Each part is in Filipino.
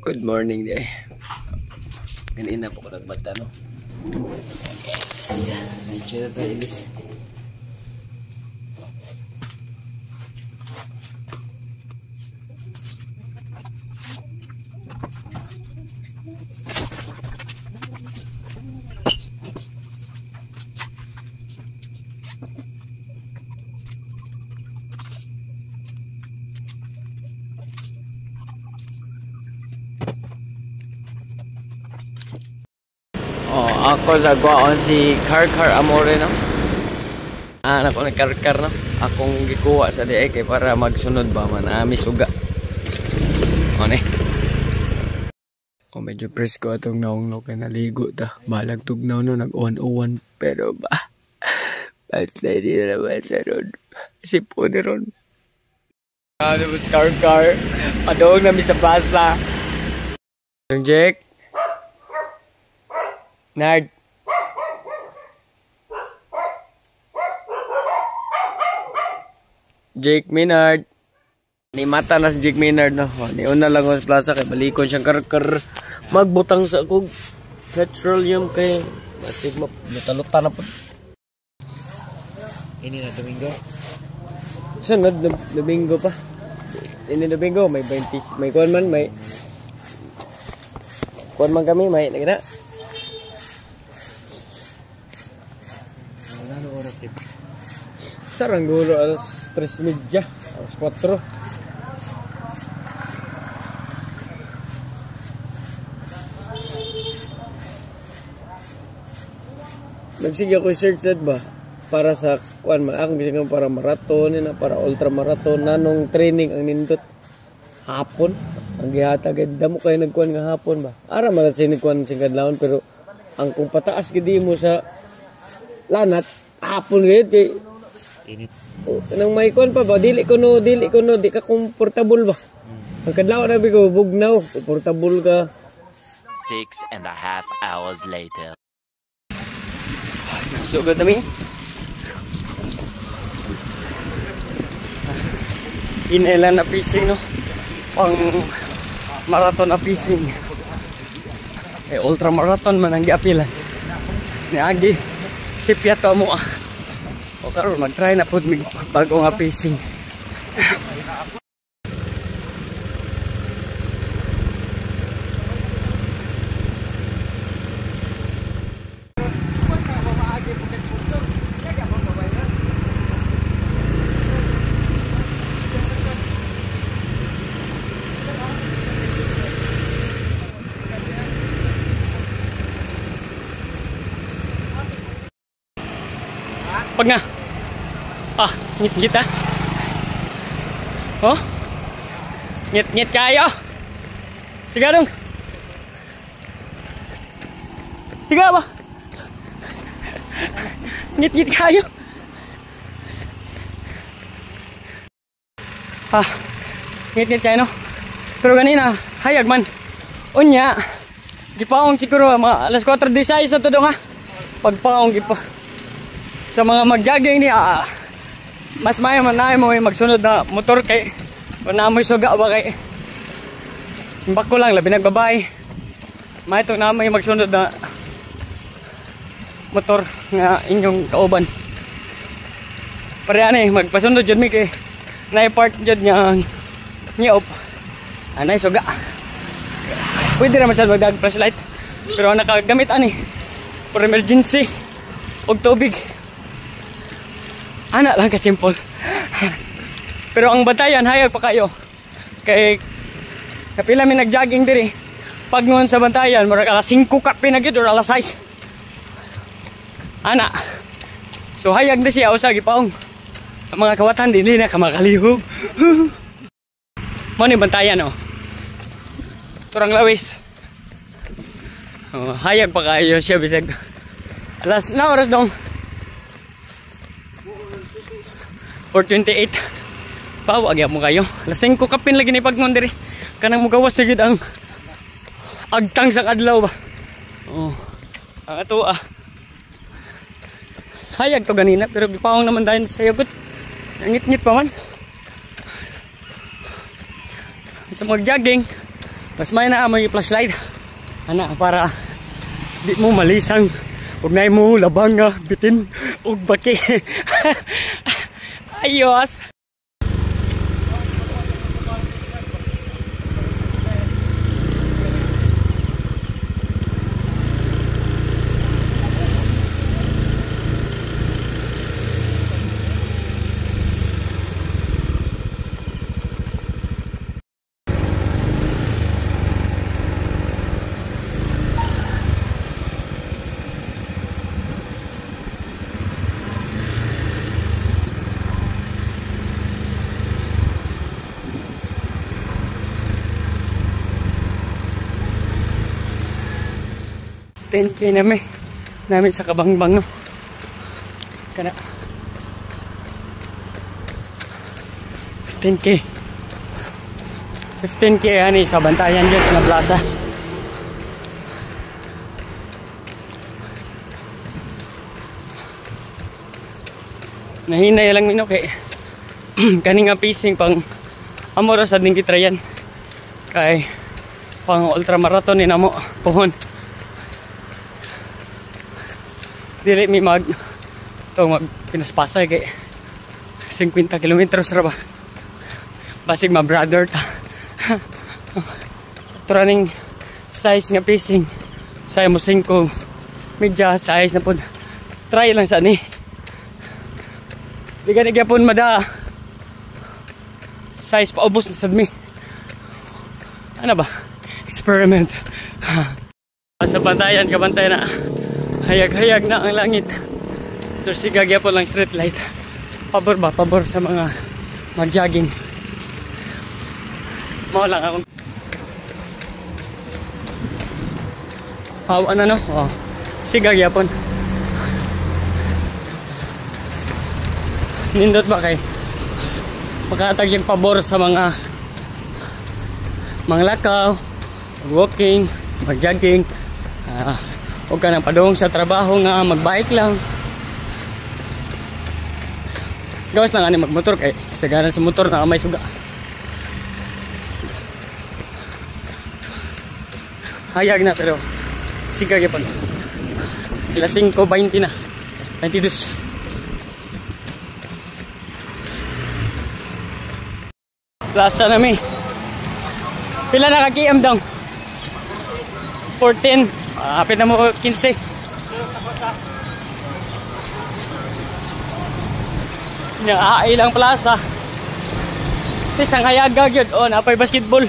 Good morning day. Ganina po ko nagbata, no? Medyo na ilis. Ako sa gwaon si Car Amore, no? Anak ko na Car, no? Akong gikuha sa diay kay para magsunod ba man suga. Ano medyo presko atong naong no kay naligo ta. Balag tugnaw no nag 101 pero ba patay di na naman sa ron. Sipon ron. Ano ba Car? Adong namin sa basa. Yung Jake Nard. Jake Maynard. Ni mata na si Jake Maynard, no. Ni una lang sa plaza kay balikon siyang karkar magbutang sa kog petroleum kay basig maluta na po. Ini na Domingo. Sunod Domingo pa. Ini Domingo may 20 may kuan man may kuan man kami may nagina. Sarang gulo alas 3:30, alas 4. Nagsige ako search ba para sa kuan man akong gisingan para marathon na para ultra marathon nanong training ang nindot hapon ang gihatag damo kay nagkuan nga hapon ba ara man sinig kuan sing kadlawon pero ang kung pataas gid mo sa lanat hapon gid kay init. Nang may kuan pa ba dili ko no di ka comfortable ba. Ang kadlaw na bigo bugnaw, comfortable ka. 6.5 hours later. So good kami. Inailan na fishing, no. Pang marathon na fishing. Ultra marathon man ang giapilan. Ni agi sipya to mo. O karon mag-try na pud mig bago nga fishing. Pag nga. Ngit-ngit ah. Oh. Ngit-ngit kayo. Siga dong. Siga ba? Ngit-ngit kayo. Ngit-ngit kayo no. Pero ganina, hayag man. Unya. Gipaong siguro mga alas 4:16 sa todo nga. Pagpaong gipa. Sa mga mag-jogging niya, mas maya man na mo magsunod na motor kay wala mo suga ba kay simbak ko lang labi nagbabae may ito na may magsunod na motor nga inyong kauban pareha na magpasunod dyan mi kay na-part dyan nga niop anay suga pwede naman siya magdag flashlight pero nakagamit ani for emergency og tubig. Anak lang ka-simple. Pero ang bantayan, hayag pa kayo. Kay kapila may nag-jogging diri. Pag noon sa bantayan, marag alas 5 kape na gid or alas 6. Anak. So hayag na siya usa gipaong. Ang mga kawatan dili na kamakaliho. Mo ni bantayan oh. Turang lawis. Oh, hayag pa kayo siya bisag. Alas na oras dong. 4:28. Pawag mo kayo. Alas 5 kapin lagi ni pagnon diri. Kanang mugawas na gid ang agtang sa adlaw ba. Oh. Ang ato hayag to ganina pero gipaong naman dahil sa yagot. Ngit-ngit pa man. Sa mag-jogging, Mas may na mo yung flashlight. Ana, para di mo malisang. Huwag na mo labang nga bitin ug baki. Ayos. $10K namin sa Kabangbang, no? Kana $10K 15K ani sa Bantayan dyan sa plaza. Nahinay lang mino kay kaning nga pacing pang amora sa ding gitrayan kay pang ultramarathon ni namo pohon. Dili mi mag pinaspasay kay 50 kilometers ra ba. Basig ma brother ta. Training size nga pacing. Saya mo 5 medya size na pud. Try lang sa ni. Di gani gyapon mada. Size pa ubos na sad mi. Ano ba? Experiment. Sa Bantayan, Kabantayan na. Hayag-hayag na ang langit. So sigagya po lang street light. Pabor ba? Pabor sa mga mag-jogging. Mao lang ako. Hawa na, no? Oh. Sigagya po. Nindot ba kay makatag yung pabor sa mga lakaw, walking, mag-jogging. Huwag ka nang padung sa trabaho nga magbike lang. Gawas lang ani magmotor kay sagaran sa motor na may suga. Hayag na pero siga gyapon. Alas 5:20 na. 22. Plaza na mi. Pila na ka-km daw? 14. Hapit na mo 15. Ilang plaza. Isang hayaga yun. O, napay basketball.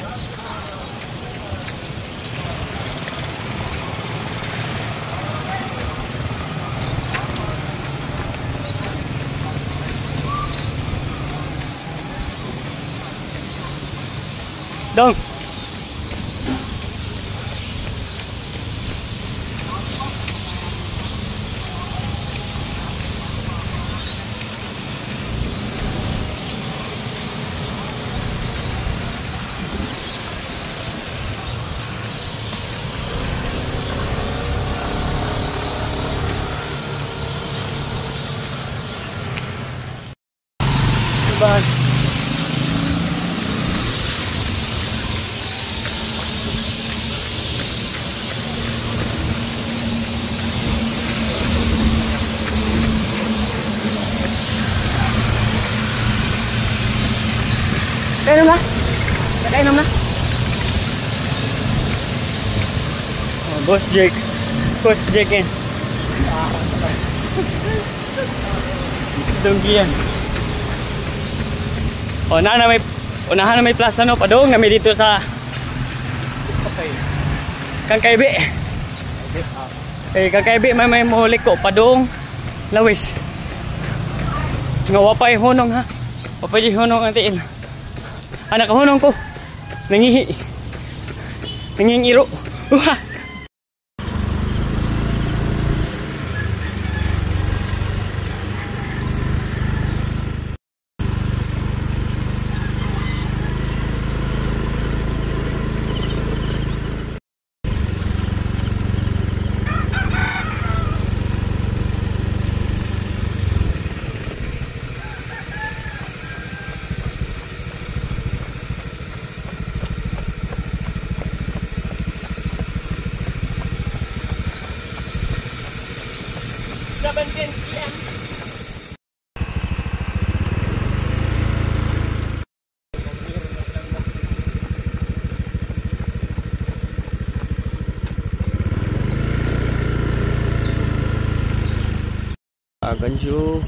Dong. Bag. Kainom na? Kainom na? Oh, Boss Jake. Coach Jake yan. Dunggi yan. O, unahan na may plaza, no? Padung na may dito sa Kangkaybi. Kangkaybi may mulik ko. Padung Lawis. Nga wapay hunong, ha? Wapay hunong ang tiin. Anak hunong ko. Nangingiro. 7:10 PM. Ganju.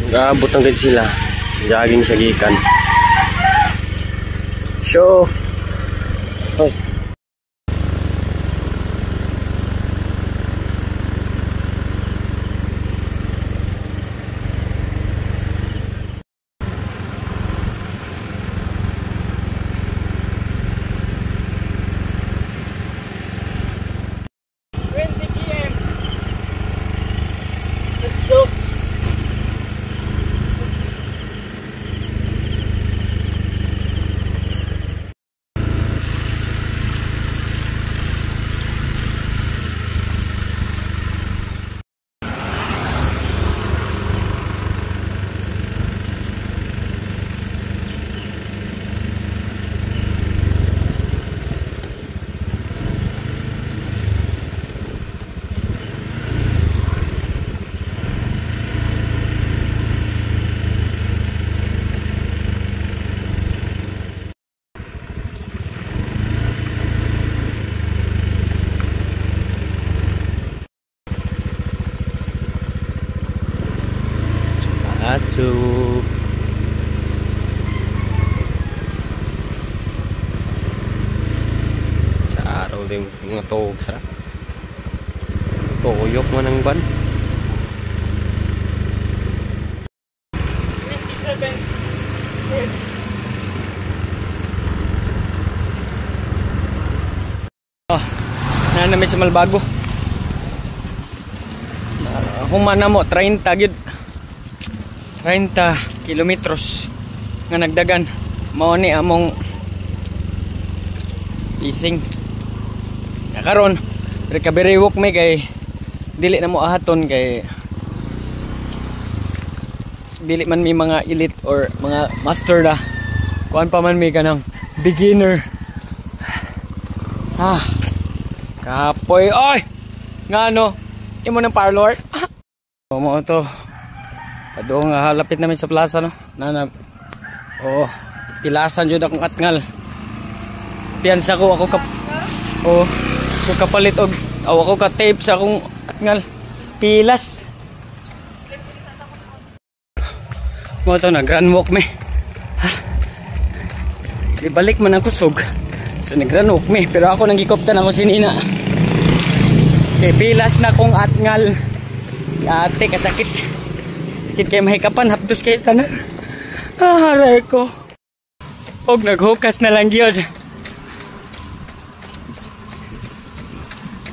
Gaabot ang gad sila. Jogging sa gikan. So, oh. Atu. Araw din mga tog sarap. Tuyok mo ng ban. 27. Oh, namin sa Malbago. Humana mo 30 gyud. 30 kilometros nga nagdagan mao ni among ising karon recovery walk may kay dili na mo ahaton kay dili man may mga elite or mga master na kuan pa man may kanang beginner. Kapoy oy ngano imo ng parlor mo to. Doon nga halapit namin sa plaza no. Tilasan jud akong atngal. Piyansa ko ako ko kapalit og ako ka tape sa akong atngal. Pilas. Mo to na grand walk me. Ibalik man ang kusog. So nag-grand walk me pero ako nang gikoptan ako sinina. Kay pilas na kong atngal. Ate kasakit. Kaya mahikapan, hapdos kayo tanan. Haray ko. Og naghukas na lang yun.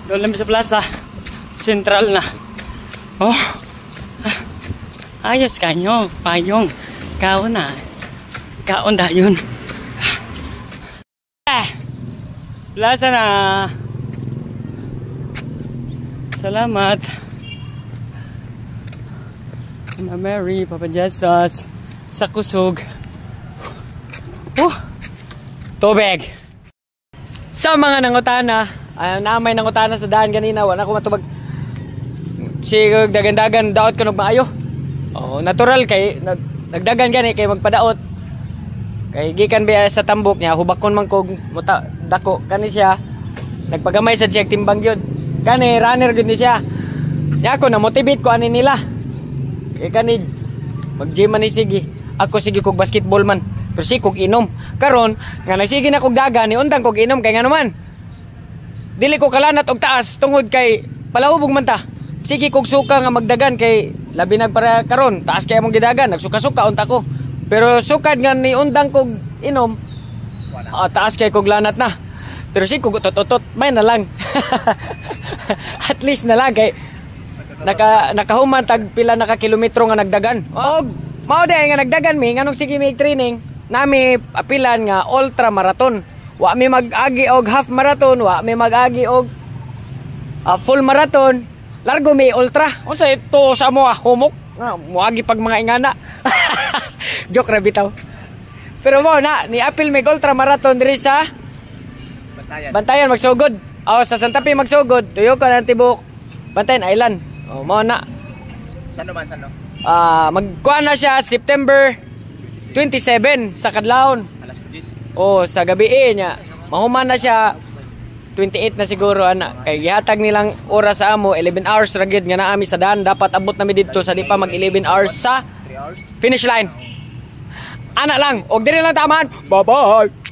Doon lang sa plaza. Central na. Oh. Ayos kanyo. Payong. Kaon na. Kaon da yun. Plaza na. Salamat. Mama Mary, Papa Jesus, sa kusog. Tubig. Sa mga nangutana, namay nangutana sa daan ganina, wala ko matubag. Sigog dagan-dagan, daot ka maayo. Natural kay, nagdagan gani kay magpadaot. Kay gikan ba sa tambok niya, hubakon man kog dako. Kani siya, nagpagamay sa siyang timbang yun. Kani, runner yun ni siya. Niya ako, na-motivate ko ani nila. Kaya kanid, mag-gym man ni sige. Ako sige kog basketball man. Pero si kog inom. Karon, nga nagsige na kog daga, ni undang kog inom. Kaya nga naman, dili ko kalanat og taas tungod kay palahubog man ta. Sige kog suka nga magdagan kay labi nagpara karon, taas kay among gidagan, nagsuka-suka unta ko. Pero sukad nga ni undang kog inom, taas kay kog lanat na. Pero si kog totot may na lang. At least na lang kay nakahuman tag pila naka kilometro nga nagdagan. Og mao day nga nagdagan mi nganong sige mi training, nami apilan nga ultra marathon. Wa mi mag-agi og half marathon, wa mi mag-agi og full marathon. Largo mi ultra. Unsa ito sa mo humok? Muagi pag mga ingana. Joke ra bitaw. Pero mo na ni apil mi ultra marathon diri sa Bantayan magsugod. Sa Santa Fe magsugod. Tuyo ka ng tibok Bantayan Island. Mo na. Sano man sano? Magkuha na siya September 27 sa Kadlawon. Alas 10. Sa gabi niya. Mahuman na siya 28 na siguro ana. Kay gihatag nilang oras sa amo 11 hours ra gyud nga naami sa daan. Dapat abot nami didto sa di pa mag 11 hours sa finish line. Ana lang, og diri lang taman. Bye-bye.